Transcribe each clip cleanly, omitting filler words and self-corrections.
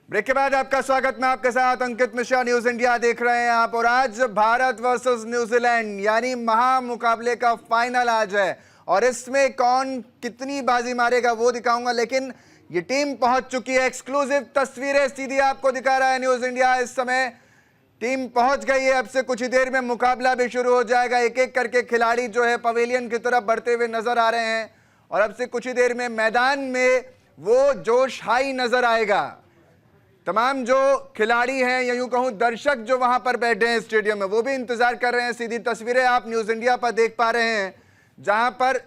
Break के बाद आपका स्वागत। मैं आपके साथ अंकित मिश्रा, न्यूज इंडिया देख रहे हैं आप। और आज भारत वर्सेस न्यूजीलैंड यानी महामुकाबले का फाइनल आज है और इसमें कौन कितनी बाजी मारेगा वो दिखाऊंगा, लेकिन ये टीम पहुंच चुकी है। एक्सक्लूसिव तस्वीरें सीधी आपको दिखा रहा है न्यूज इंडिया। इस समय टीम पहुंच गई है। अब से कुछ ही देर में मुकाबला भी शुरू हो जाएगा। एक एक करके खिलाड़ी जो है पवेलियन की तरफ बढ़ते हुए नजर आ रहे हैं और अब से कुछ ही देर में मैदान में वो जोश हाई नजर आएगा। तमाम जो खिलाड़ी हैं या यूं कहूं दर्शक जो वहां पर बैठे हैं स्टेडियम में, वो भी इंतजार कर रहे हैं। सीधी तस्वीरें आप न्यूज इंडिया पर देख पा रहे हैं जहां पर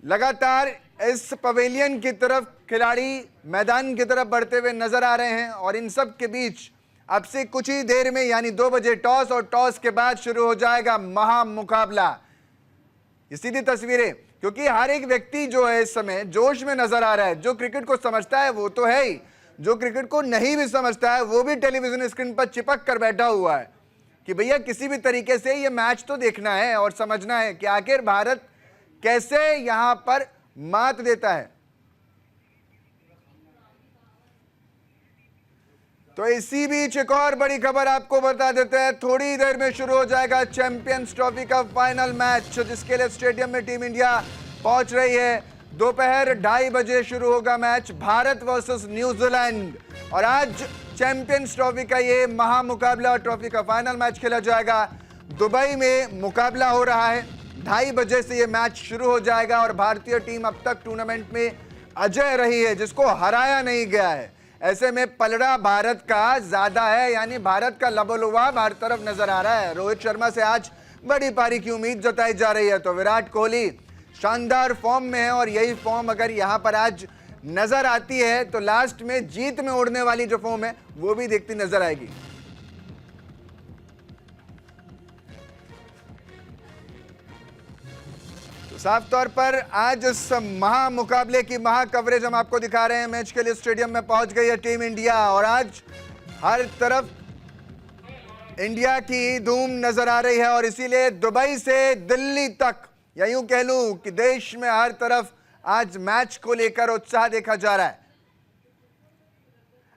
लगातार इस पवेलियन की तरफ खिलाड़ी मैदान की तरफ बढ़ते हुए नजर आ रहे हैं और इन सब के बीच अब से कुछ ही देर में यानी 2 बजे टॉस और टॉस के बाद शुरू हो जाएगा महामुकाबला। ये सीधी तस्वीरें, क्योंकि हर एक व्यक्ति जो है इस समय जोश में नजर आ रहा है। जो क्रिकेट को समझता है वो तो है ही, जो क्रिकेट को नहीं भी समझता है वो भी टेलीविजन स्क्रीन पर चिपक कर बैठा हुआ है कि भैया किसी भी तरीके से ये मैच तो देखना है और समझना है कि आखिर भारत कैसे यहां पर मात देता है। तो इसी बीच एक और बड़ी खबर आपको बता देते हैं। थोड़ी देर में शुरू हो जाएगा चैंपियंस ट्रॉफी का फाइनल मैच, जिसके लिए स्टेडियम में टीम इंडिया पहुंच रही है। दोपहर 2:30 बजे शुरू होगा मैच, भारत वर्सेस न्यूजीलैंड। और आज चैंपियंस ट्रॉफी का ये महामुकाबला, ट्रॉफी का फाइनल मैच खेला जाएगा। दुबई में मुकाबला हो रहा है। 2:30 बजे से ये मैच शुरू हो जाएगा और भारतीय टीम अब तक टूर्नामेंट में अजय रही है, जिसको हराया नहीं गया है। ऐसे में पलड़ा भारत का ज्यादा है, यानी भारत का लबोलुआब हर तरफ नजर आ रहा है। रोहित शर्मा से आज बड़ी पारी की उम्मीद जताई जा रही है, तो विराट कोहली शानदार फॉर्म में है और यही फॉर्म अगर यहां पर आज नजर आती है तो लास्ट में जीत में उड़ने वाली जो फॉर्म है वो भी देखती नजर आएगी। तो साफ तौर पर आज इस महामुकाबले की महा कवरेज हम आपको दिखा रहे हैं। मैच के लिए स्टेडियम में पहुंच गई है टीम इंडिया और आज हर तरफ इंडिया की धूम नजर आ रही है और इसीलिए दुबई से दिल्ली तक, या यूं कह लूं कि देश में हर तरफ आज मैच को लेकर उत्साह देखा जा रहा है।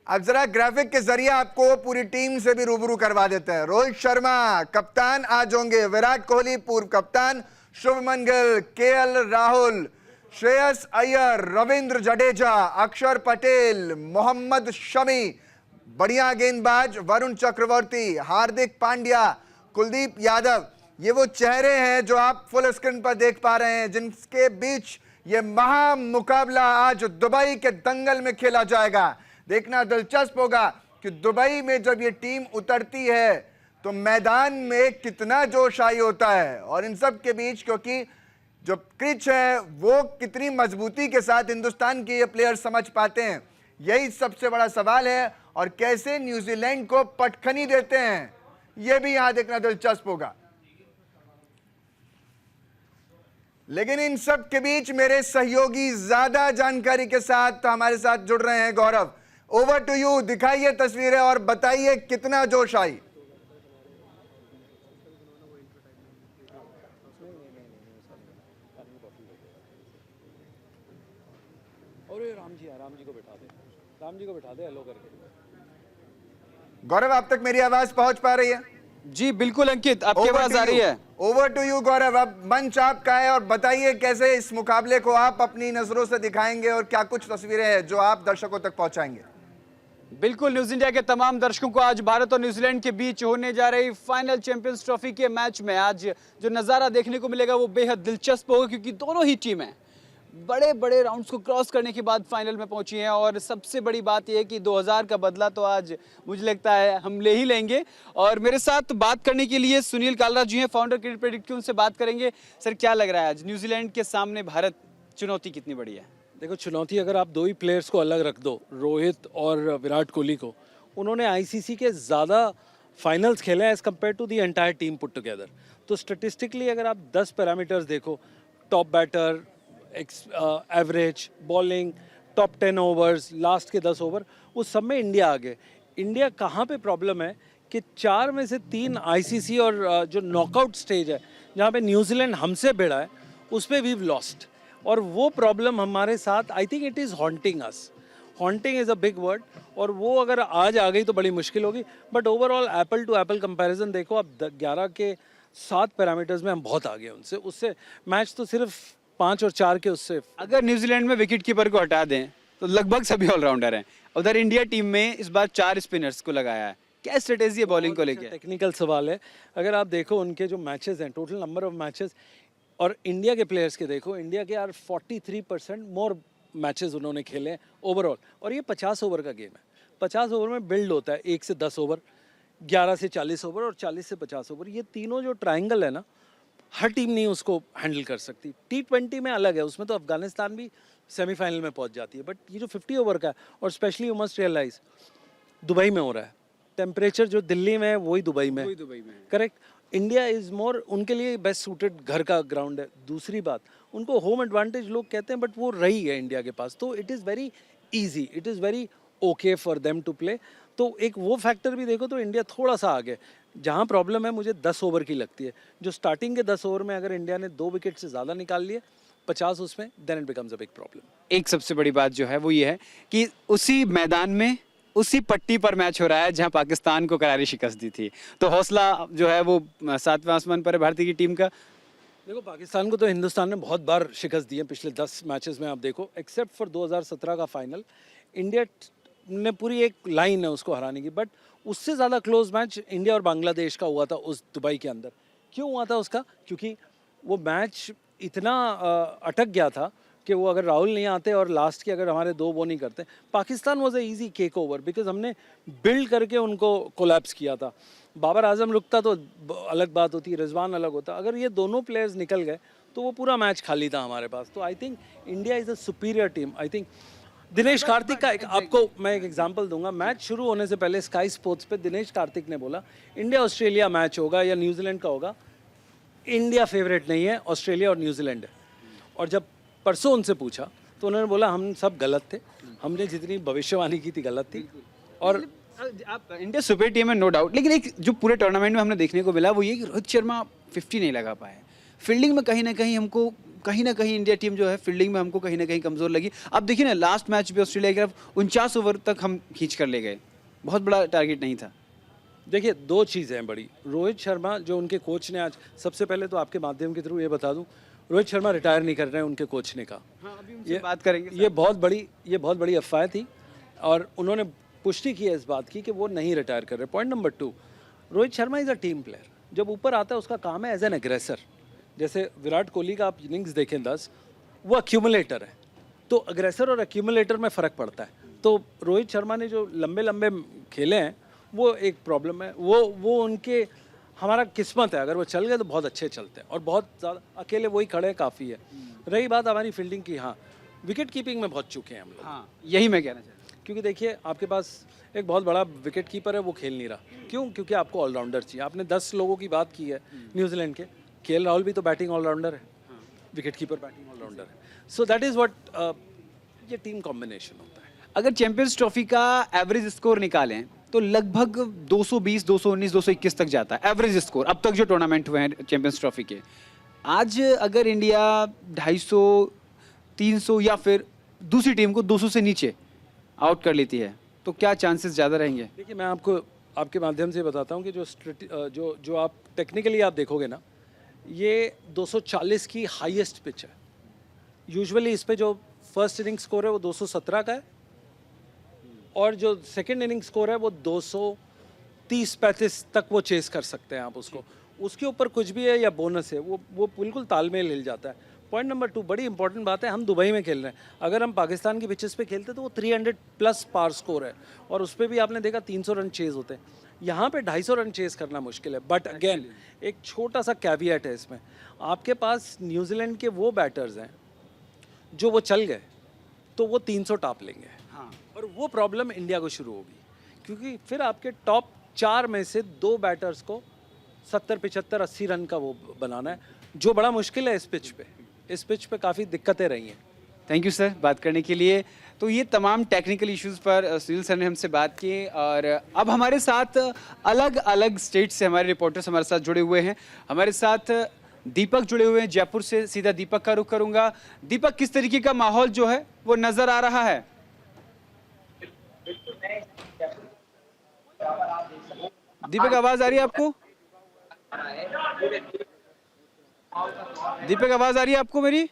अब जरा ग्राफिक के जरिए आपको पूरी टीम से भी रूबरू करवा देते हैं। रोहित शर्मा कप्तान आज होंगे, विराट कोहली पूर्व कप्तान, शुभमन गिल, केएल राहुल, श्रेयस अय्यर, रविंद्र जडेजा, अक्षर पटेल, मोहम्मद शमी, बढ़िया गेंदबाज वरुण चक्रवर्ती, हार्दिक पांड्या, कुलदीप यादव। ये वो चेहरे हैं जो आप फुल स्क्रीन पर देख पा रहे हैं, जिनके बीच ये महामुकाबला आज दुबई के दंगल में खेला जाएगा। देखना दिलचस्प होगा कि दुबई में जब ये टीम उतरती है तो मैदान में कितना जोश आई होता है और इन सब के बीच, क्योंकि जो पिच है वो कितनी मजबूती के साथ हिंदुस्तान के ये प्लेयर समझ पाते हैं, यही सबसे बड़ा सवाल है। और कैसे न्यूजीलैंड को पटखनी देते हैं ये भी यहां देखना दिलचस्प होगा। लेकिन इन सब के बीच मेरे सहयोगी ज्यादा जानकारी के साथ हमारे साथ जुड़ रहे हैं। गौरव, ओवर टू यू, दिखाइए तस्वीरें और बताइए कितना जोश आई। अरे राम जी को बिठा दे, राम जी को बिठा दे हेलो करके। गौरव, आप तक मेरी आवाज पहुंच पा रही है? जी बिल्कुल अंकित, आपकी आवाज आ रही है। ओवर टू यू गौरव, अब मंच आपका है और बताइए कैसे इस मुकाबले को आप अपनी नजरों से दिखाएंगे और क्या कुछ तस्वीरें हैं जो आप दर्शकों तक पहुंचाएंगे। बिल्कुल, न्यूज इंडिया के तमाम दर्शकों को आज भारत और न्यूजीलैंड के बीच होने जा रही फाइनल चैंपियंस ट्रॉफी के मैच में आज जो नजारा देखने को मिलेगा वो बेहद दिलचस्प होगा, क्योंकि दोनों ही टीमें बड़े बड़े राउंड्स को क्रॉस करने के बाद फाइनल में पहुंची हैं। और सबसे बड़ी बात यह है कि 2000 का बदला तो आज मुझे लगता है हम ले ही लेंगे। और मेरे साथ बात करने के लिए सुनील कालरा जी हैं, फाउंडर क्रिकेट प्रेडिक्ट, उनसे बात करेंगे। सर, क्या लग रहा है आज न्यूजीलैंड के सामने भारत चुनौती कितनी बड़ी है? देखो, चुनौती अगर आप दो ही प्लेयर्स को अलग रख दो, रोहित और विराट कोहली को, उन्होंने आईसीसी के ज़्यादा फाइनल्स खेले हैं as compare to the entire team put together. तो स्टेटिस्टिकली अगर आप 10 पैरामीटर्स देखो, top batter, average, bowling, top 10 overs, last के 10 ओवर, उस सब में इंडिया आगे। इंडिया कहाँ पे प्रॉब्लम है कि 4 में से 3 आईसीसी और जो नॉकआउट स्टेज है जहाँ पे न्यूजीलैंड हमसे भिड़ा है, उस पर वी लॉस्ट। और वो प्रॉब्लम हमारे साथ, I think it is haunting us. Haunting is a big word, और वो अगर आज आ गई तो बड़ी मुश्किल होगी। But overall apple to apple comparison देखो, अब 11 के 7 पैरामीटर्स में हम बहुत आगे हैं उनसे। उससे मैच तो सिर्फ 5 और 4 के उससे। अगर न्यूजीलैंड में विकेट कीपर को हटा दें तो लगभग सभी ऑलराउंडर हैं। उधर इंडिया टीम में इस बार 4 स्पिनर्स को लगाया है। क्या स्ट्रेटेजी है बॉलिंग को लेकर? टेक्निकल सवाल है। अगर आप देखो उनके जो मैचेस हैं, टोटल नंबर ऑफ मैचेस, और इंडिया के प्लेयर्स के देखो, इंडिया के यार 43% मोर मैचेस उन्होंने खेले हैं ओवरऑल। और ये 50 ओवर का गेम है। 50 ओवर में बिल्ड होता है 1 से 10 ओवर, 11 से 40 ओवर और 40 से 50 ओवर। ये तीनों जो ट्रायंगल है ना, हर टीम नहीं उसको हैंडल कर सकती। T20 में अलग है, उसमें तो अफगानिस्तान भी सेमीफाइनल में पहुंच जाती है। बट ये जो 50 ओवर का है, और specially you must realise Dubai में हो रहा है, टेम्परेचर जो दिल्ली में है वही दुबई में, करेक्ट। इंडिया इज़ मोर, उनके लिए बेस्ट सूटेड घर का ग्राउंड है। दूसरी बात, उनको होम एडवांटेज लोग कहते हैं, बट वो रही है इंडिया के पास, तो it is very easy, it is very okay for them to play. तो एक वो फैक्टर भी देखो तो इंडिया थोड़ा सा आगे। जहाँ प्रॉब्लम है मुझे 10 ओवर की लगती है, जो स्टार्टिंग के 10 ओवर में अगर इंडिया ने 2 विकेट से ज़्यादा निकाल लिए 50 उसमें, then it becomes a big problem. एक सबसे बड़ी बात जो है वो ये है कि उसी मैदान में, उसी पट्टी पर मैच हो रहा है जहां पाकिस्तान को करारी शिकस्त दी थी। तो हौसला जो है वो 7वें आसमान पर है भारतीय की टीम का। देखो, पाकिस्तान को तो हिंदुस्तान ने बहुत बार शिकस्त दी है पिछले 10 मैचेस में। आप देखो, एक्सेप्ट फॉर 2017 का फाइनल, इंडिया ने पूरी एक लाइन है उसको हराने की। बट उससे ज़्यादा क्लोज मैच इंडिया और बांग्लादेश का हुआ था उस दुबई के अंदर। क्यों हुआ था उसका? क्योंकि वो मैच इतना अटक गया था कि वो अगर राहुल नहीं आते और लास्ट के अगर हमारे 2 वो नहीं करते, Pakistan was a easy cake over, because हमने बिल्ड करके उनको कोलैप्स किया था। बाबर आजम रुकता तो अलग बात होती, रिजवान अलग होता। अगर ये दोनों प्लेयर्स निकल गए तो वो पूरा मैच खाली था हमारे पास। तो I think India is a superior team. I think Dinesh Karthik का आपको मैं एक एग्जांपल दूंगा। मैच शुरू होने से पहले स्काई स्पोर्ट्स पे दिनेश कार्तिक ने बोला इंडिया ऑस्ट्रेलिया मैच होगा या न्यूजीलैंड का होगा, इंडिया फेवरेट नहीं है, ऑस्ट्रेलिया और न्यूजीलैंड है। और जब परसों उनसे पूछा तो उन्होंने बोला हम सब गलत थे, हमने जितनी भविष्यवाणी की थी गलत थी। और आप इंडिया सुपर टीम है नो डाउट, लेकिन एक जो पूरे टूर्नामेंट में हमने देखने को मिला वो ये कि रोहित शर्मा 50 नहीं लगा पाए। फील्डिंग में कहीं ना कहीं इंडिया टीम जो है फील्डिंग में हमको कहीं ना कहीं कमजोर लगी। अब देखिए ना, लास्ट मैच भी ऑस्ट्रेलिया की तरफ 49 ओवर तक हम खींच कर ले गए, बहुत बड़ा टारगेट नहीं था। देखिए, 2 चीज़ें हैं बड़ी। रोहित शर्मा जो उनके कोच ने आज, सबसे पहले तो आपके माध्यम के थ्रू ये बता दूं, रोहित शर्मा रिटायर नहीं कर रहे हैं उनके कोच ने कहा। हाँ, अभी उनसे बात करेंगे। ये बहुत बड़ी अफवाह थी और उन्होंने पुष्टि की है इस बात की कि वो नहीं रिटायर कर रहे। Point number 2, Rohit Sharma is a team player. जब ऊपर आता है उसका काम है एज एन एग्रेसर। जैसे विराट कोहली का आप इनिंग्स देखें 10, वो अक्यूमुलेटर है। तो अग्रेसर और अक्यूमुलेटर में फ़र्क पड़ता है। तो रोहित शर्मा ने जो लंबे लंबे खेले हैं वो एक प्रॉब्लम है। वो उनके, हमारा किस्मत है, अगर वो चल गए तो बहुत अच्छे चलते हैं और बहुत ज़्यादा अकेले वही खड़े काफ़ी है। रही बात हमारी फील्डिंग की, हाँ विकेट कीपिंग में बहुत चुके हैं हम लोग। हाँ, यही मैं कहना चाहता हूँ। क्योंकि देखिए, आपके पास एक बहुत बड़ा विकेट कीपर है, वो खेल नहीं रहा। क्यों? क्योंकि आपको ऑलराउंडर चाहिए। आपने 10 लोगों की बात की है न्यूजीलैंड के, केएल राहुल भी तो बैटिंग ऑलराउंडर है, विकेट कीपर बैटिंग ऑलराउंडर है। सो दैट इज़ व्हाट ये टीम कॉम्बिनेशन होता है। अगर चैंपियंस ट्रॉफी का एवरेज स्कोर निकालें तो लगभग 220, 219, 221 तक जाता है एवरेज स्कोर अब तक जो टूर्नामेंट हुए हैं चैंपियंस ट्रॉफी के। आज अगर इंडिया 250, 300 या फिर दूसरी टीम को 200 से नीचे आउट कर लेती है तो क्या चांसेस ज़्यादा रहेंगे? देखिए, मैं आपको आपके माध्यम से बताता हूँ कि जो आप टेक्निकली आप देखोगे ना, ये 240 की हाईएस्ट पिच है। यूजुअली इस पे जो फर्स्ट इनिंग स्कोर है वो 217 का है और जो सेकंड इनिंग स्कोर है वो 230-35 तक वो चेस कर सकते हैं आप उसको। उसके ऊपर कुछ भी है या बोनस है, वो बिल्कुल तालमेल हिल जाता है। पॉइंट नंबर 2, बड़ी इंपॉर्टेंट बात है, हम दुबई में खेल रहे हैं। अगर हम पाकिस्तान की पिचेस पे खेलते तो वो 300+ पार स्कोर है और उस पर भी आपने देखा 300 रन चेज होते हैं। यहाँ पे 250 रन चेस करना मुश्किल है। बट अगेन एक छोटा सा कैविएट है इसमें, आपके पास न्यूजीलैंड के वो बैटर्स हैं जो वो चल गए तो वो 300 टाप लेंगे। हाँ, और वो प्रॉब्लम इंडिया को शुरू होगी क्योंकि फिर आपके टॉप 4 में से 2 बैटर्स को 70, 75, 80 रन का वो बनाना है, जो बड़ा मुश्किल है इस पिच पे। इस पिच पे काफ़ी दिक्कतें रही हैं। थैंक यू सर बात करने के लिए। तो ये तमाम टेक्निकल इश्यूज़ पर सुनील सर ने हमसे बात की और अब हमारे साथ अलग अलग स्टेट से हमारे रिपोर्टर्स हमारे साथ जुड़े हुए हैं। हमारे साथ दीपक जुड़े हुए हैं जयपुर से। सीधा दीपक का रुख करूंगा। दीपक, किस तरीके का माहौल जो है वो नज़र आ रहा है? दीपक आवाज आ रही है आपको? दीपक आवाज आ रही है आपको मेरी?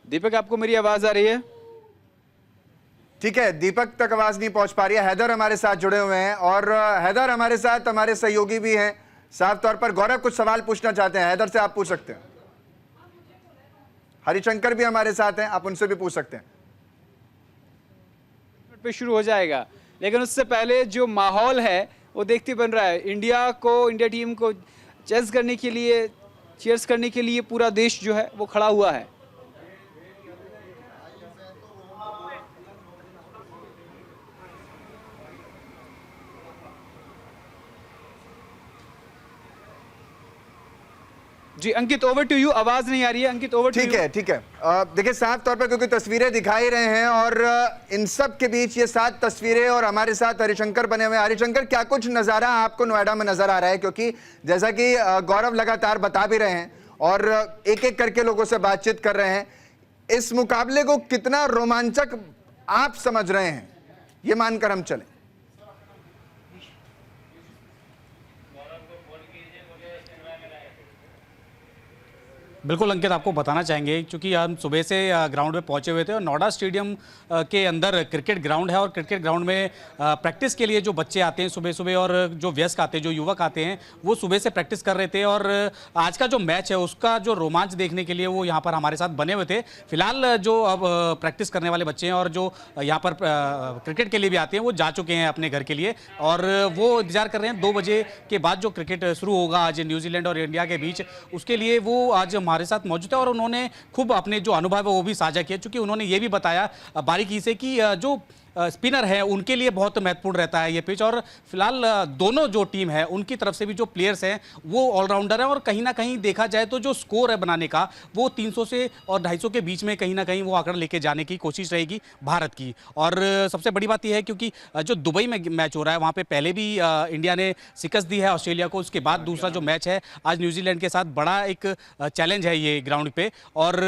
दीपक आपको मेरी आवाज आ रही है? ठीक है, दीपक तक आवाज नहीं पहुंच पा रही है। हैदर हमारे साथ जुड़े हुए हैं और हैदर हमारे साथ हमारे सहयोगी भी हैं। साफ तौर पर गौरव कुछ सवाल पूछना चाहते हैं, हैदर से आप पूछ सकते हैं। हरिशंकर भी हमारे साथ हैं, आप उनसे भी पूछ सकते हैं। पे शुरू हो जाएगा, लेकिन उससे पहले जो माहौल है वो देखते बन रहा है। इंडिया टीम को चेस करने के लिए, चीयर्स करने के लिए पूरा देश जो है वो खड़ा हुआ है। जी अंकित, ओवर टू यू। आवाज नहीं आ रही है अंकित, ओवर टू यू। ठीक है, ठीक है। देखिए साफ तौर पर क्योंकि तस्वीरें दिखाई रहे हैं और इन सब के बीच ये 7 तस्वीरें और हमारे साथ हरिशंकर बने हुए हैं। हरिशंकर, क्या कुछ नजारा आपको नोएडा में नजर आ रहा है? क्योंकि जैसा कि गौरव लगातार बता भी रहे हैं और एक एक करके लोगों से बातचीत कर रहे हैं, इस मुकाबले को कितना रोमांचक आप समझ रहे हैं, ये मानकर हम चलें। बिल्कुल अंकित, आपको बताना चाहेंगे क्योंकि हम सुबह से ग्राउंड में पहुंचे हुए थे और नोएडा स्टेडियम के अंदर क्रिकेट ग्राउंड है और क्रिकेट ग्राउंड में प्रैक्टिस के लिए जो बच्चे आते हैं सुबह सुबह और जो वयस्क आते हैं, जो युवक आते हैं, वो सुबह से प्रैक्टिस कर रहे थे और आज का जो मैच है उसका जो रोमांच देखने के लिए वो यहाँ पर हमारे साथ बने हुए थे। फिलहाल जो अब प्रैक्टिस करने वाले बच्चे हैं और जो यहाँ पर क्रिकेट के लिए भी आते हैं वो जा चुके हैं अपने घर के लिए और वो इंतजार कर रहे हैं 2 बजे के बाद जो क्रिकेट शुरू होगा आज न्यूजीलैंड और इंडिया के बीच, उसके लिए वो आज हमारे साथ मौजूद है और उन्होंने खूब अपने जो अनुभव है वो भी साझा किया। क्योंकि उन्होंने ये भी बताया बारीकी से कि जो स्पिनर है उनके लिए बहुत महत्वपूर्ण रहता है ये पिच और फिलहाल दोनों जो टीम है उनकी तरफ से भी जो प्लेयर्स हैं वो ऑलराउंडर है और कहीं ना कहीं देखा जाए तो जो स्कोर है बनाने का वो 300 से और 250 के बीच में कहीं ना कहीं वो आंकड़ा लेके जाने की कोशिश रहेगी भारत की। और सबसे बड़ी बात यह है क्योंकि जो दुबई में मैच हो रहा है वहाँ पे पहले भी इंडिया ने शिकस्त दी है ऑस्ट्रेलिया को, उसके बाद दूसरा जो मैच है आज न्यूजीलैंड के साथ बड़ा एक चैलेंज है ये ग्राउंड पे। और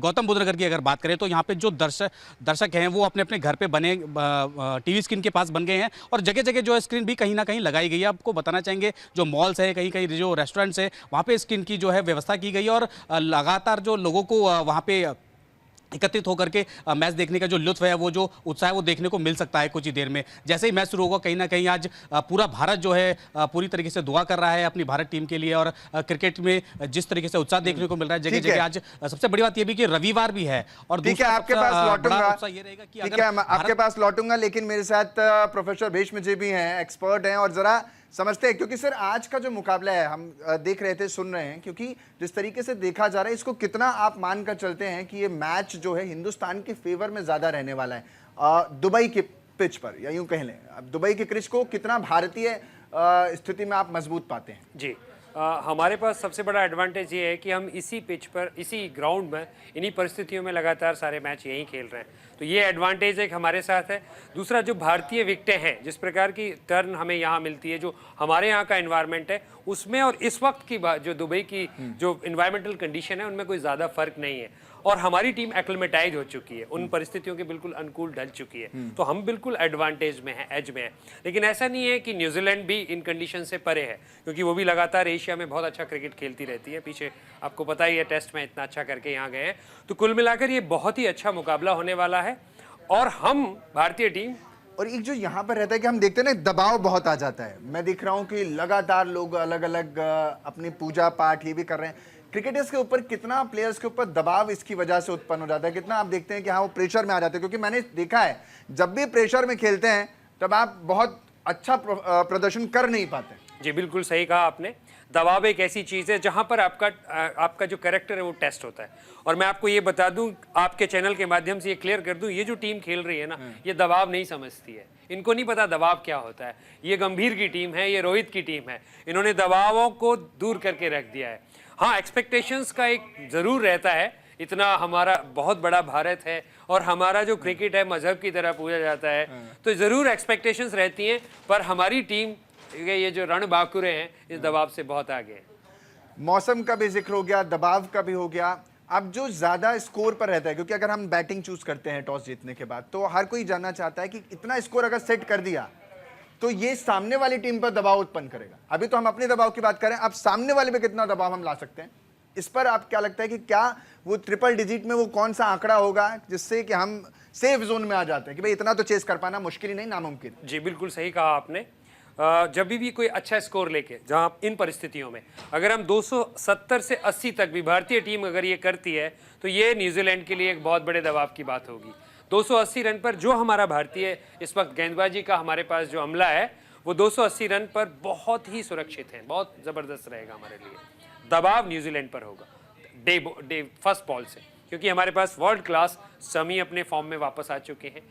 गौतम बुद्ध नगर की अगर बात करें तो यहाँ पे जो दर्शक हैं वो अपने अपने घर पे बने टीवी स्क्रीन के पास बन गए हैं और जगह जगह जो है स्क्रीन भी कहीं ना कहीं लगाई गई है। आपको बताना चाहेंगे जो मॉल्स है, कहीं कहीं जो रेस्टोरेंट्स है, वहाँ पे स्क्रीन की जो है व्यवस्था की गई है और लगातार जो लोगों को वहाँ पे एकत्रित होकर के मैच देखने का जो लुत्फ है, वो जो उत्साह है वो देखने को मिल सकता है कुछ ही देर में। जैसे ही मैच शुरू होगा कहीं ना कहीं आज पूरा भारत जो है पूरी तरीके से दुआ कर रहा है अपनी भारत टीम के लिए और क्रिकेट में जिस तरीके से उत्साह देखने को मिल रहा है जगह जगह। आज सबसे बड़ी बात यह भी कि रविवार भी है और ठीक है, आपके पास लौटूंगा। ये रहेगा कि ठीक है, आपके पास लौटूंगा, लेकिन मेरे साथ प्रोफेसर भीष्म जी भी हैं, एक्सपर्ट हैं और जरा समझते हैं। क्योंकि सर आज का जो मुकाबला है हम देख रहे थे, सुन रहे हैं, क्योंकि जिस तरीके से देखा जा रहा है इसको कितना आप मानकर चलते हैं कि ये मैच जो है हिंदुस्तान के फेवर में ज्यादा रहने वाला है दुबई के पिच पर, या यूं कह लें अब दुबई के क्रिच को कितना भारतीय स्थिति में आप मजबूत पाते हैं? जी हमारे पास सबसे बड़ा एडवांटेज ये है कि हम इसी पिच पर, इसी ग्राउंड में, इन्हीं परिस्थितियों में लगातार सारे मैच यहीं खेल रहे हैं, तो ये एडवांटेज एक हमारे साथ है। दूसरा, जो भारतीय विकेटें हैं, जिस प्रकार की टर्न हमें यहाँ मिलती है, जो हमारे यहाँ का एनवायरनमेंट है उसमें और इस वक्त की जो दुबई की जो इन्वायरमेंटल कंडीशन है उनमें कोई ज़्यादा फर्क नहीं है और हमारी टीम एक्लिमेटाइज हो चुकी है, उन परिस्थितियों के बिल्कुल अनुकूल ढल चुकी है, तो हम बिल्कुल एडवांटेज में है, एज में है। लेकिन ऐसा नहीं है कि न्यूजीलैंड भी इन कंडीशन से परे है, क्योंकि वो भी लगातार एशिया में बहुत अच्छा क्रिकेट खेलती रहती है। पीछे आपको पता ही है टेस्ट में इतना अच्छा करके यहाँ गए हैं, तो कुल मिलाकर ये बहुत ही अच्छा मुकाबला होने वाला है। और हम भारतीय टीम, और एक जो यहाँ पर रहता है कि हम देखते हैं ना दबाव बहुत आ जाता है, मैं देख रहा हूँ कि लगातार लोग अलग अलग अपनी पूजा पाठ ये भी कर रहे हैं, क्रिकेटर्स के ऊपर कितना प्लेयर्स के ऊपर दबाव इसकी वजह से उत्पन्न हो जाता है, कितना आप देखते हैं कि हाँ वो प्रेशर में आ जाते हैं? क्योंकि मैंने देखा है जब भी प्रेशर में खेलते हैं तब आप बहुत अच्छा प्रदर्शन कर नहीं पाते। जी बिल्कुल सही कहा आपने, दबाव एक ऐसी चीज़ है जहां पर आपका जो कैरेक्टर है वो टेस्ट होता है। और मैं आपको ये बता दूं, आपके चैनल के माध्यम से ये क्लियर कर दूं, ये जो टीम खेल रही है ना, ये दबाव नहीं समझती है, इनको नहीं पता दबाव क्या होता है। ये गंभीर की टीम है, ये रोहित की टीम है, इन्होंने दबावों को दूर करके रख दिया है। हाँ, एक्सपेक्टेशंस का एक ज़रूर रहता है, इतना हमारा बहुत बड़ा भारत है और हमारा जो क्रिकेट है मजहब की तरह पूजा जाता है, तो ज़रूर एक्सपेक्टेशंस रहती हैं, पर हमारी टीम ये जो रणबांकुरे हैं इस दबाव से बहुत आगे है। मौसम का भी जिक्र हो गया, दबाव का भी हो गया। अब जो ज़्यादा स्कोर पर रहता है, क्योंकि अगर हम बैटिंग चूज करते हैं टॉस जीतने के बाद, तो हर कोई जानना चाहता है कि इतना स्कोर अगर सेट कर दिया तो ये सामने वाली टीम पर दबाव उत्पन्न करेगा। अभी तो हम अपने दबाव की बात करें, अब सामने वाले पे कितना दबाव हम ला सकते हैं, इस पर आप क्या लगता है कि क्या वो ट्रिपल डिजिट में वो कौन सा आंकड़ा होगा जिससे कि हम सेफ जोन में आ जाते हैं कि भाई इतना तो चेस कर पाना मुश्किल ही नहीं, नामुमकिन। जी बिल्कुल सही कहा आपने। जब भी कोई अच्छा स्कोर लेके, जहां इन परिस्थितियों में अगर हम 270 से 80 तक भी भारतीय टीम अगर ये करती है तो ये न्यूजीलैंड के लिए एक बहुत बड़े दबाव की बात होगी। 280 रन पर जो हमारा भारतीय इस वक्त गेंदबाजी का हमारे पास जो अमला है वो 280 रन पर बहुत ही सुरक्षित है, बहुत ज़बरदस्त रहेगा हमारे लिए। दबाव न्यूजीलैंड पर होगा डे फर्स्ट बॉल से, क्योंकि हमारे पास वर्ल्ड क्लास शमी अपने फॉर्म में वापस आ चुके हैं।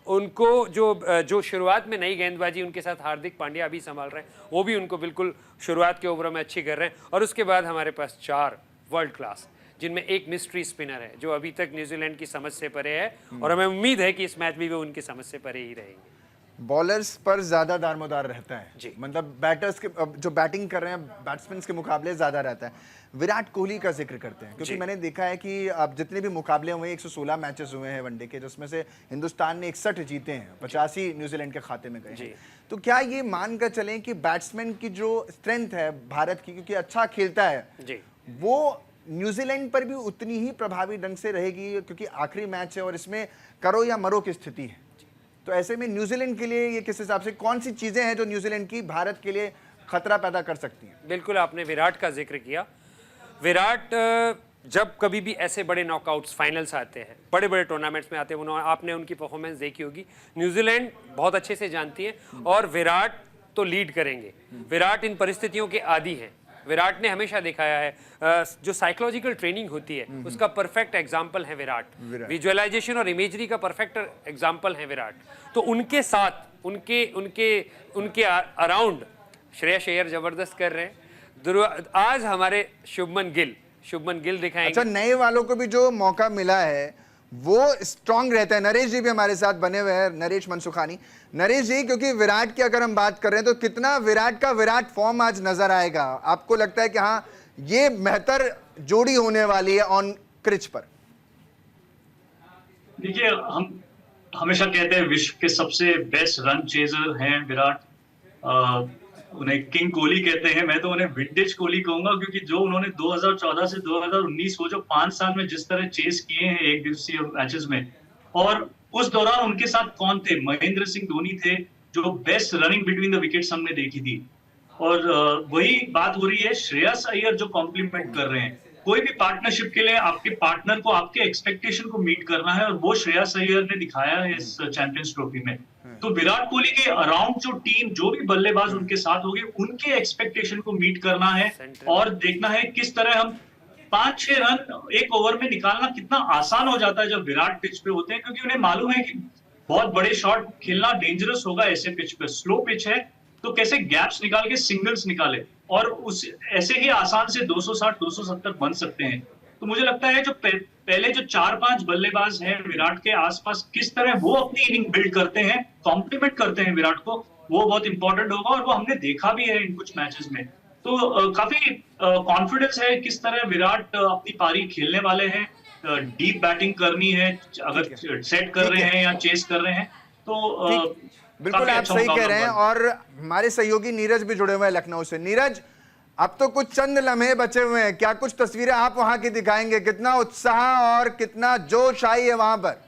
उनको जो शुरुआत में नई गेंदबाजी उनके साथ हार्दिक पांड्या अभी संभाल रहे हैं, वो भी उनको बिल्कुल शुरुआत के ओवरों में अच्छी कर रहे हैं। और उसके बाद हमारे पास 4 वर्ल्ड क्लास, जिनमें एक मिस्ट्री स्पिनर है जो अभी तक न्यूजीलैंड की समझ से परे है, और हमें उम्मीद है कि इस मैच भी वो उनकी समझ से परे ही रहेंगे। बॉलर्स पर ज्यादा दारमोदार रहता है जी। मतलब बैटर्स के जो बैटिंग कर रहे हैं बैट्समैन के मुकाबले ज्यादा रहता है। विराट कोहली का जिक्र करते हैं, क्योंकि मैंने देखा है कि अब जितने भी मुकाबले हुए 116 मैचेस हुए हैं वनडे के, जिसमें से हिंदुस्तान ने 61 जीते हैं, 85 न्यूजीलैंड के खाते में गए हैं। तो क्या ये मान कर चलें कि बैट्समैन की जो स्ट्रेंथ है भारत की, क्योंकि अच्छा खेलता है जी, वो न्यूजीलैंड पर भी उतनी ही प्रभावी ढंग से रहेगी, क्योंकि आखिरी मैच है और इसमें करो या मरो की स्थिति है। तो ऐसे में न्यूजीलैंड के लिए ये किस हिसाब से कौन सी चीजें हैं जो न्यूजीलैंड की भारत के लिए खतरा पैदा कर सकती हैं? बिल्कुल आपने विराट का जिक्र किया। विराट जब कभी भी ऐसे बड़े नॉकआउट्स फाइनल्स आते हैं, बड़े बड़े टूर्नामेंट्स में आते हैं, आपने उनकी परफॉर्मेंस देखी होगी, न्यूजीलैंड बहुत अच्छे से जानती है और विराट तो लीड करेंगे। विराट इन परिस्थितियों के आदी हैं। विराट ने हमेशा दिखाया है जो साइकोलॉजिकल ट्रेनिंग होती है उसका परफेक्ट एग्जाम्पल है विराट। विजुअलाइजेशन और इमेजरी का परफेक्ट एग्जाम्पल है विराट। तो उनके साथ उनके अराउंड श्रेयस अय्यर जबरदस्त कर रहे हैं। आज हमारे शुभमन गिल दिखाएंगे। अच्छा, नए वालों को भी जो मौका मिला है वो स्ट्रांग रहता है। नरेश जी भी हमारे साथ बने हुए हैं, नरेश मनसुखानी। नरेश जी, क्योंकि विराट की अगर हम बात कर रहे हैं तो कितना विराट का विराट फॉर्म आज नजर आएगा? आपको लगता है कि हाँ ये बेहतर जोड़ी होने वाली है ऑन क्रिच पर? देखिए, हम हमेशा कहते हैं विश्व के सबसे बेस्ट रन चेजर हैं विराट। उन्हें किंग कोहली कहते हैं, मैं तो उन्हें विंटेज कोहली कहूंगा, क्योंकि जो उन्होंने 2014 से 2019 को जो 5 साल में जिस तरह चेस किए हैं एक दिवसीय मैचेस में, और उस दौरान उनके साथ कौन थे? महेंद्र सिंह धोनी थे, जो best running between the wickets हमने देखी थी। और वही बात हो रही है, श्रेयस अय्यर जो कॉम्प्लीमेंट कर रहे हैं। कोई भी पार्टनरशिप के लिए आपके पार्टनर को आपके एक्सपेक्टेशन को मीट करना है, और वो श्रेयस अय्यर ने दिखाया है इस चैंपियंस ट्रॉफी में। तो विराट कोहली के अराउंड जो टीम, जो भी बल्लेबाज उनके साथ होंगे, उनके एक्सपेक्टेशन को मीट करना है और देखना है किस तरह हम 5-6 रन एक ओवर में निकालना कितना आसान हो जाता है जब विराट पिच पे होते हैं, क्योंकि उन्हें मालूम है कि बहुत बड़े शॉट खेलना डेंजरस होगा ऐसे पिच पे। स्लो पिच है तो कैसे गैप्स निकाल के सिंगल्स निकाले, और उस ऐसे ही आसान से 260-270 बन सकते हैं। तो मुझे लगता है जो पहले जो 4-5 बल्लेबाज हैं विराट के आसपास, किस तरह वो अपनी इनिंग बिल्ड करते हैं, कॉम्प्लीमेंट करते हैं विराट को, वो बहुत इंपॉर्टेंट होगा। और वो हमने देखा भी है इन कुछ मैचेस में। तो काफी कॉन्फिडेंस है किस तरह विराट अपनी पारी खेलने वाले हैं। डीप बैटिंग करनी है, अगर सेट कर रहे हैं या चेस कर रहे हैं तो बिल्कुल आप सही कह रहे हैं। और हमारे सहयोगी नीरज भी जुड़े हुए हैं लखनऊ से। नीरज, अब तो कुछ चंद लम्हे बचे हुए हैं, क्या कुछ तस्वीरें आप वहां की दिखाएंगे? कितना उत्साह और कितना जोश आई है वहां पर?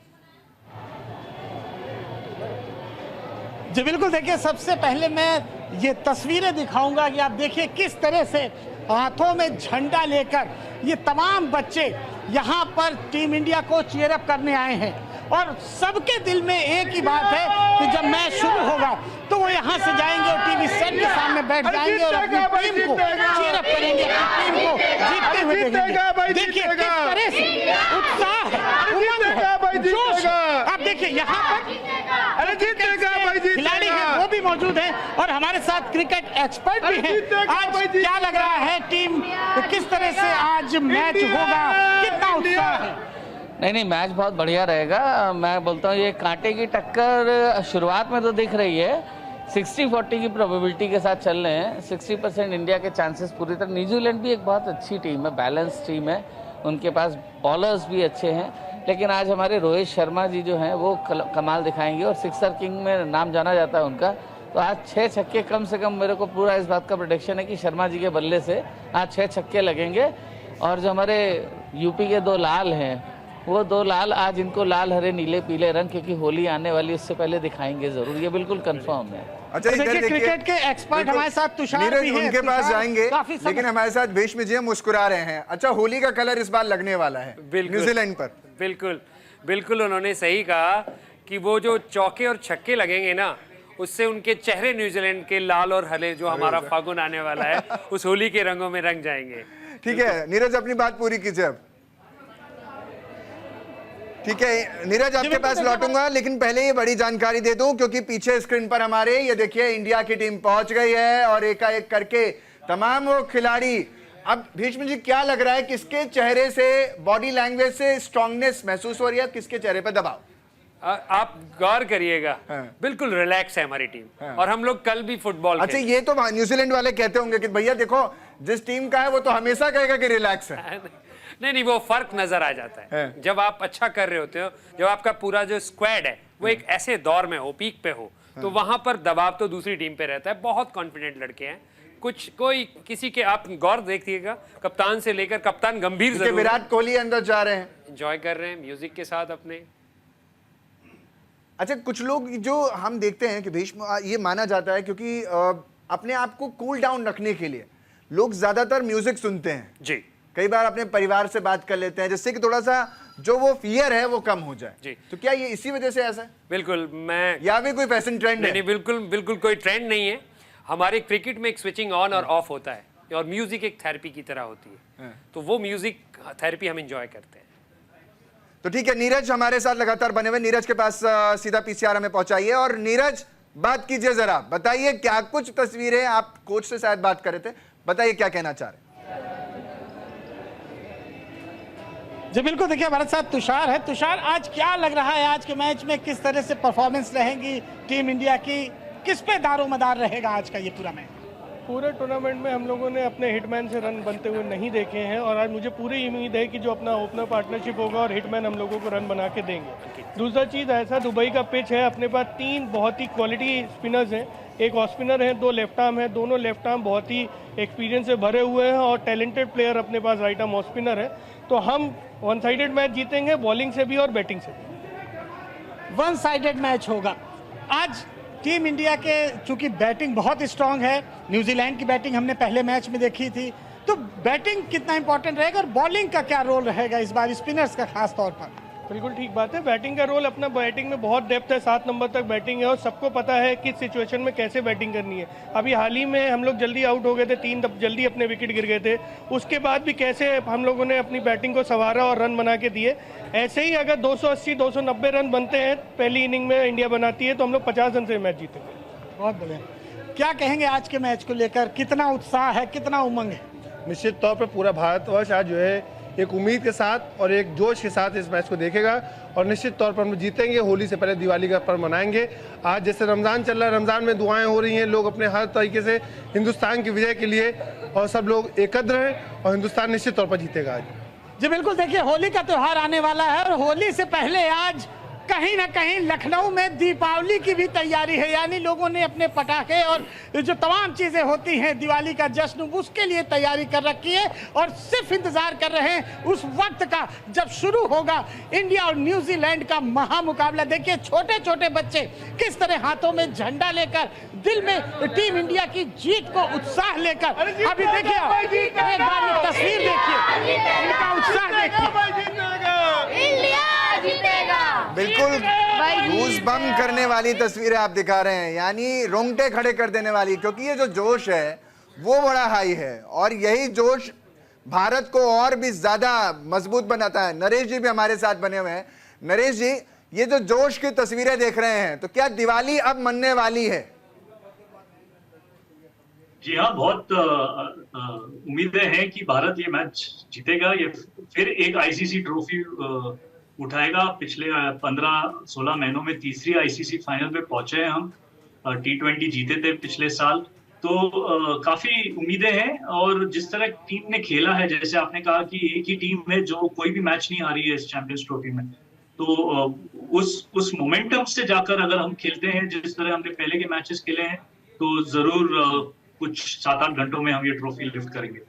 जी बिल्कुल, देखिए सबसे पहले मैं ये तस्वीरें दिखाऊंगा कि आप देखिए किस तरह से हाथों में झंडा लेकर ये तमाम बच्चे यहाँ पर टीम इंडिया को चीयर अप करने आए हैं। और सबके दिल में एक ही बात है कि जब मैच शुरू होगा तो वो यहाँ से जाएंगे और टीवी सेट के सामने बैठ जाएंगे और अपनी टीम को चीयर अप करेंगे, अपनी टीम को जीतते हुए देखेंगे। देखिए किस तरह से उत्साह है, उमंग है, जोश है। आप देखिए यहाँ पर खिलाड़ी हैं वो भी मौजूद हैं, और हमारे साथ साथ क्रिकेट एक्सपर्ट भी हैं। आज क्या लग रहा है टीम किस तरह से आज मैच होगा, कितना उत्साह है? नहीं, मैच बहुत बढ़िया रहेगा। मैं बोलता हूँ ये कांटे की टक्कर शुरुआत में तो दिख रही है, 60-40 की प्रोबेबिलिटी के साथ चल रहे हैं। 60% इंडिया के चांसेस पूरी तरह। न्यूजीलैंड भी एक बहुत अच्छी टीम है, बैलेंस टीम है, उनके पास बॉलर्स भी अच्छे हैं, लेकिन आज हमारे रोहित शर्मा जी जो हैं वो कमाल दिखाएंगे और सिक्सर किंग में नाम जाना जाता है उनका। तो आज 6 छक्के कम से कम, मेरे को पूरा इस बात का प्रेडिक्शन है कि शर्मा जी के बल्ले से आज 6 छक्के लगेंगे। और जो हमारे यूपी के 2 लाल हैं, वो 2 लाल आज इनको लाल हरे नीले पीले रंग, क्योंकि होली आने वाली उससे पहले दिखाएंगे जरूर, ये बिल्कुल कंफर्म है। अच्छा, देखिए इधर देखिए, क्रिकेट के एक्सपर्ट हमारे साथ तुषार नीरज भी हैं। उनके पास तुषार जाएंगे, काफी लेकिन हमारे साथ भीष्म जी मुस्कुरा रहे हैं। अच्छा, होली का कलर इस बार लगने वाला है न्यूजीलैंड पर। बिल्कुल बिल्कुल, उन्होंने सही कहा कि वो जो चौके और छक्के लगेंगे ना, उससे उनके चेहरे न्यूजीलैंड के लाल और हरे, जो हमारा फागुन आने वाला है, उस होली के रंगों में रंग जाएंगे। ठीक है नीरज, अपनी बात पूरी कीजिए अब। ठीक है नीरज, आपके पास लौटूंगा, लेकिन पहले ये बड़ी जानकारी दे दूं, क्योंकि पीछे स्क्रीन पर हमारे ये देखिए इंडिया की टीम पहुंच गई है और एकाएक करके तमाम वो खिलाड़ी। अब भीष्म जी, क्या लग रहा है, किसके चेहरे से, बॉडी लैंग्वेज से स्ट्रांगनेस महसूस हो रही है, किसके चेहरे पर दबाव? आप गौर करिएगा, बिल्कुल रिलैक्स है हमारी टीम, और हम लोग कल भी फुटबॉल। अच्छा, ये तो न्यूजीलैंड वाले कहते होंगे कि भैया देखो, जिस टीम का है वो तो हमेशा कहेगा कि रिलैक्स है। नहीं, वो फर्क नजर आ जाता है जब आप अच्छा कर रहे होते हो, जब आपका पूरा जो स्क्वाड है वो एक ऐसे दौर में हो, पीक पे हो, तो वहां पर दबाव तो दूसरी टीम पे रहता है। बहुत कॉन्फिडेंट लड़के हैं, कोई किसी के, आप गौर देखिएगा, कप्तान से लेकर कप्तान गंभीर जरूर, विराट कोहली अंदर जा रहे हैं, एंजॉय कर रहे हैं म्यूजिक के साथ अपने। अच्छा, कुछ लोग जो हम देखते हैं कि भीष्म, ये माना जाता है क्योंकि अपने आप को कूल डाउन रखने के लिए लोग ज्यादातर म्यूजिक सुनते हैं जी, कई बार अपने परिवार से बात कर लेते हैं, जिससे कि थोड़ा सा जो वो फियर है वो कम हो जाए जी। तो क्या ये इसी वजह से ऐसा है? बिल्कुल, मैं या भी कोई फैशन ट्रेंड है? नहीं, बिल्कुल कोई ट्रेंड नहीं है। हमारे क्रिकेट में एक स्विचिंग ऑन और ऑफ होता है, और म्यूजिक एक थेरेपी की तरह होती है, तो वो म्यूजिक थेरेपी हम एंजॉय करते हैं। तो ठीक है नीरज हमारे साथ लगातार बने हुए, नीरज के पास सीधा पीसीआर हमें पहुंचाइए। और नीरज, बात कीजिए जरा, बताइए क्या कुछ तस्वीरें, आप कोच से शायद बात कर रहे थे, बताइए क्या कहना चाह रहे हैं? जी बिल्कुल, देखिए हमारे साथ तुषार है। तुषार, आज क्या लग रहा है, आज के मैच में किस तरह से परफॉर्मेंस रहेगी टीम इंडिया की, किस पे दारोमदार रहेगा आज का ये पूरा मैच? पूरे टूर्नामेंट में हम लोगों ने अपने हिटमैन से रन बनते हुए नहीं देखे हैं, और आज मुझे पूरी उम्मीद है कि जो अपना ओपनर पार्टनरशिप होगा और हिटमैन हम लोगों को रन बना के देंगे। दूसरा चीज़, ऐसा दुबई का पिच है, अपने पास 3 बहुत ही क्वालिटी स्पिनर्स हैं, एक ऑफ स्पिनर है, 2 लेफ्ट आर्म है, दोनों लेफ्ट आर्म बहुत ही एक्सपीरियंस से भरे हुए हैं, और टैलेंटेड प्लेयर अपने पास राइट आर्म ऑफ स्पिनर है। तो हम वन साइडेड मैच जीतेंगे, बॉलिंग से भी और बैटिंग से भी। वन साइडेड मैच होगा आज। टीम इंडिया के चूंकि बैटिंग बहुत स्ट्रांग है, न्यूजीलैंड की बैटिंग हमने पहले मैच में देखी थी, तो बैटिंग कितना इंपॉर्टेंट रहेगा और बॉलिंग का क्या रोल रहेगा इस बार स्पिनर्स का खास तौर पर? बिल्कुल ठीक बात है, बैटिंग का रोल, अपना बैटिंग में बहुत डेप्थ है, 7 नंबर तक बैटिंग है, और सबको पता है किस सिचुएशन में कैसे बैटिंग करनी है। अभी हाल ही में हम लोग जल्दी आउट हो गए थे, 3 जल्दी अपने विकेट गिर गए थे, उसके बाद भी कैसे हम लोगों ने अपनी बैटिंग को संवारा और रन बना के दिए। ऐसे ही अगर 280-290 रन बनते हैं पहली इनिंग में इंडिया बनाती है, तो हम लोग 50 रन से मैच जीतेंगे। बहुत बढ़िया। क्या कहेंगे आज के मैच को लेकर, कितना उत्साह है, कितना उमंग है? निश्चित तौर पर पूरा भारतवर्ष आज जो है एक उम्मीद के साथ और एक जोश के साथ इस मैच को देखेगा, और निश्चित तौर पर हम जीतेंगे। होली से पहले दिवाली का पर्व मनाएंगे। आज जैसे रमज़ान चल रहा है, रमज़ान में दुआएं हो रही हैं, लोग अपने हर तरीके से हिंदुस्तान की विजय के लिए, और सब लोग एकत्र हैं, और हिंदुस्तान निश्चित तौर पर जीतेगा आज। जी बिल्कुल, देखिए होली का त्यौहार आने वाला है, और होली से पहले आज कहीं ना कहीं लखनऊ में दीपावली की भी तैयारी है, यानी लोगों ने अपने पटाखे और जो तमाम चीजें होती हैं दिवाली का जश्न, उसके लिए तैयारी कर रखी है, और सिर्फ इंतजार कर रहे हैं उस वक्त का जब शुरू होगा इंडिया और न्यूजीलैंड का महामुकाबला। देखिए छोटे छोटे बच्चे किस तरह हाथों में झंडा लेकर, दिल में टीम इंडिया की जीत को उत्साह लेकर, अभी देखिए एक बार ये तस्वीर देखिए, इनका उत्साह देखिए। बिल्कुल गूज बम करने वाली तस्वीरें आप दिखा रहे हैं, यानी रोंगटे खड़े कर देने वाली, क्योंकि ये जो जोश है वो बड़ा हाई है, और यही जोश भारत को और भी ज्यादा मजबूत बनाता है। नरेश जी भी हमारे साथ बने हुए हैं। नरेश जी, ये जो जोश की तस्वीरें देख रहे हैं, तो क्या दिवाली अब मनने वाली है? जी हाँ, बहुत उम्मीदें हैं कि भारत ये मैच जीतेगा। ये फिर एक आईसीसी ट्रॉफी उठाएगा। पिछले 15-16 महीनों में तीसरी आईसीसी फाइनल पे पहुंचे हैं हम। T20 जीते थे पिछले साल, तो काफी उम्मीदें हैं। और जिस तरह टीम ने खेला है, जैसे आपने कहा कि एक ही टीम है जो कोई भी मैच नहीं हारी है इस चैंपियंस ट्रॉफी में, तो उस मोमेंटम से जाकर अगर हम खेलते हैं जिस तरह हमने पहले के मैचेस खेले हैं, तो जरूर कुछ 7-8 घंटों में हम ये ट्रॉफी लिफ्ट करेंगे।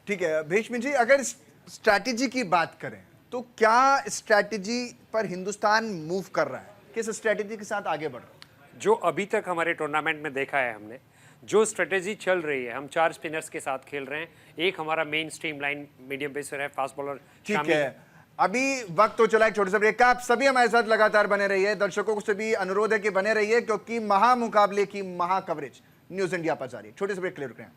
ठीक है भीष्म जी, अगर स्ट्रैटेजी की बात करें तो क्या स्ट्रैटेजी पर हिंदुस्तान मूव कर रहा है, किस स्ट्रैटेजी के साथ आगे बढ़ रहा है? जो अभी तक हमारे टूर्नामेंट में देखा है हमने, जो स्ट्रेटेजी चल रही है, हम 4 स्पिनर्स के साथ खेल रहे हैं। एक हमारा main stream line medium pacer है, फास्ट बॉलर ठीक है, अभी वक्त तो चला एक छोटे से ब्रेक का। आप सभी हमारे साथ लगातार बने रहिए, दर्शकों से भी अनुरोध है कि बने रहिए, क्योंकि महामुकाबले की महा कवरेज न्यूज़ इंडिया पर जारी है। छोटे से ब्रेक के लिए रुक रहे हैं।